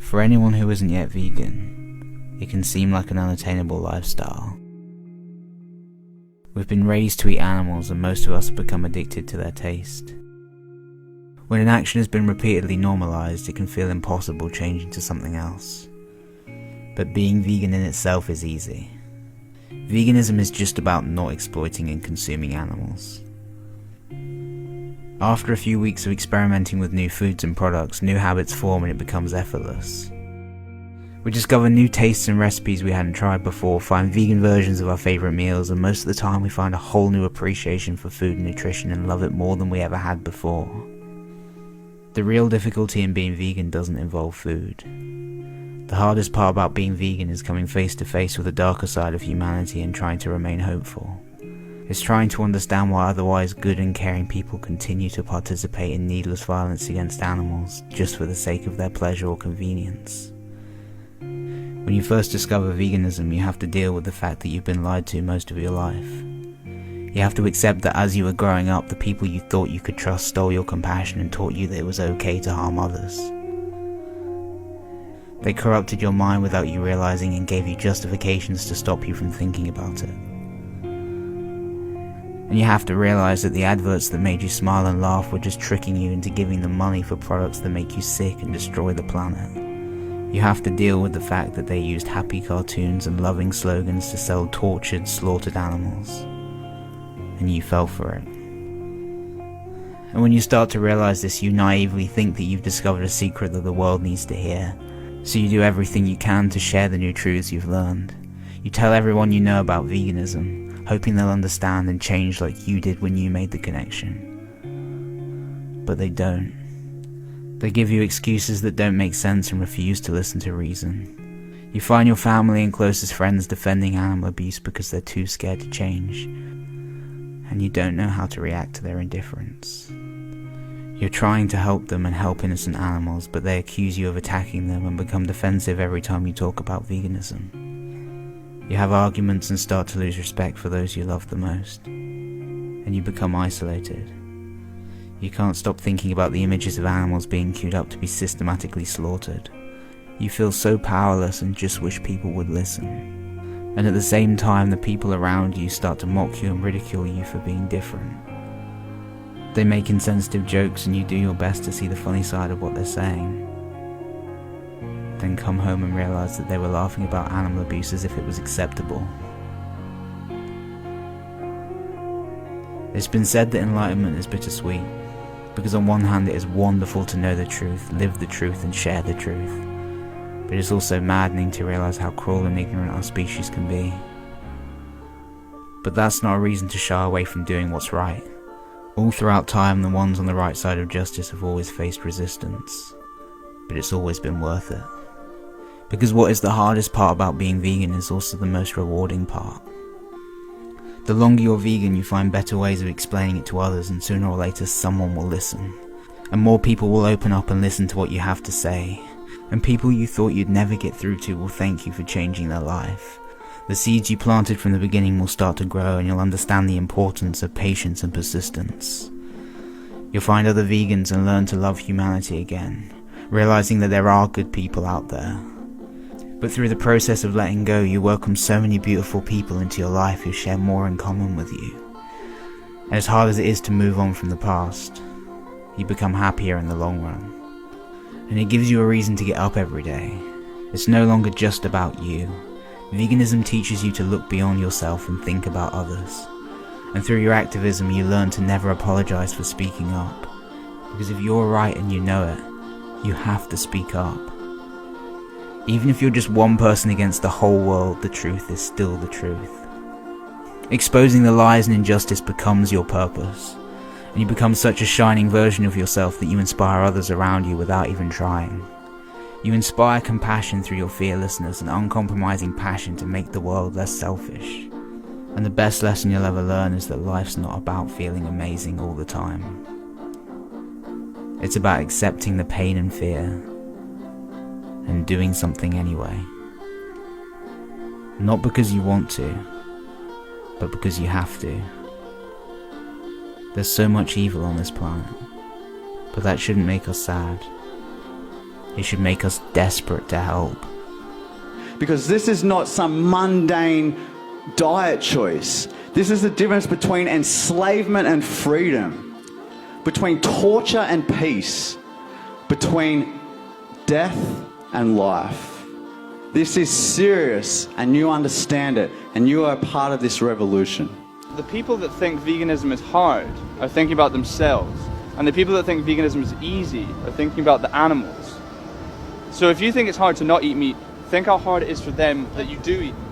For anyone who isn't yet vegan, it can seem like an unattainable lifestyle. We've been raised to eat animals, and most of us have become addicted to their taste. When an action has been repeatedly normalized, it can feel impossible changing to something else. But being vegan in itself is easy. Veganism is just about not exploiting and consuming animals. After a few weeks of experimenting with new foods and products, new habits form and it becomes effortless. We discover new tastes and recipes we hadn't tried before, find vegan versions of our favourite meals, and most of the time we find a whole new appreciation for food and nutrition and love it more than we ever had before. The real difficulty in being vegan doesn't involve food. The hardest part about being vegan is coming face to face with the darker side of humanity and trying to remain hopeful. It's trying to understand why otherwise good and caring people continue to participate in needless violence against animals just for the sake of their pleasure or convenience. When you first discover veganism, you have to deal with the fact that you've been lied to most of your life. You have to accept that as you were growing up, the people you thought you could trust stole your compassion and taught you that it was okay to harm others. They corrupted your mind without you realizing and gave you justifications to stop you from thinking about it. And you have to realize that the adverts that made you smile and laugh were just tricking you into giving them money for products that make you sick and destroy the planet. You have to deal with the fact that they used happy cartoons and loving slogans to sell tortured, slaughtered animals. And you fell for it. And when you start to realize this, you naively think that you've discovered a secret that the world needs to hear. So you do everything you can to share the new truths you've learned. You tell everyone you know about veganism, hoping they'll understand and change like you did when you made the connection. But they don't. They give you excuses that don't make sense and refuse to listen to reason. You find your family and closest friends defending animal abuse because they're too scared to change. And you don't know how to react to their indifference. You're trying to help them and help innocent animals, but they accuse you of attacking them and become defensive every time you talk about veganism. You have arguments and start to lose respect for those you love the most. And you become isolated. You can't stop thinking about the images of animals being queued up to be systematically slaughtered. You feel so powerless and just wish people would listen. And at the same time, the people around you start to mock you and ridicule you for being different. They make insensitive jokes and you do your best to see the funny side of what they're saying. Then come home and realize that they were laughing about animal abuse as if it was acceptable. It's been said that enlightenment is bittersweet, because on one hand it is wonderful to know the truth, live the truth and share the truth. But it's also maddening to realize how cruel and ignorant our species can be. But that's not a reason to shy away from doing what's right. All throughout time, the ones on the right side of justice have always faced resistance. But it's always been worth it. Because what is the hardest part about being vegan is also the most rewarding part. The longer you're vegan, you find better ways of explaining it to others, and sooner or later someone will listen. And more people will open up and listen to what you have to say. And people you thought you'd never get through to will thank you for changing their life. The seeds you planted from the beginning will start to grow, and you'll understand the importance of patience and persistence. You'll find other vegans and learn to love humanity again, realizing that there are good people out there. But through the process of letting go, you welcome so many beautiful people into your life who share more in common with you. And as hard as it is to move on from the past, you become happier in the long run. And it gives you a reason to get up every day. It's no longer just about you. Veganism teaches you to look beyond yourself and think about others. And through your activism, you learn to never apologize for speaking up. Because if you're right and you know it, you have to speak up. Even if you're just one person against the whole world, the truth is still the truth. Exposing the lies and injustice becomes your purpose. And you become such a shining version of yourself that you inspire others around you without even trying. You inspire compassion through your fearlessness and uncompromising passion to make the world less selfish. And the best lesson you'll ever learn is that life's not about feeling amazing all the time. It's about accepting the pain and fear and doing something anyway. Not because you want to, but because you have to. There's so much evil on this planet, but that shouldn't make us sad. It should make us desperate to help. Because this is not some mundane diet choice. This is the difference between enslavement and freedom, between torture and peace, between death and life. This is serious, and you understand it, and you are a part of this revolution. The people that think veganism is hard are thinking about themselves, and the people that think veganism is easy are thinking about the animals. So if you think it's hard to not eat meat, think how hard it is for them that you do eat meat.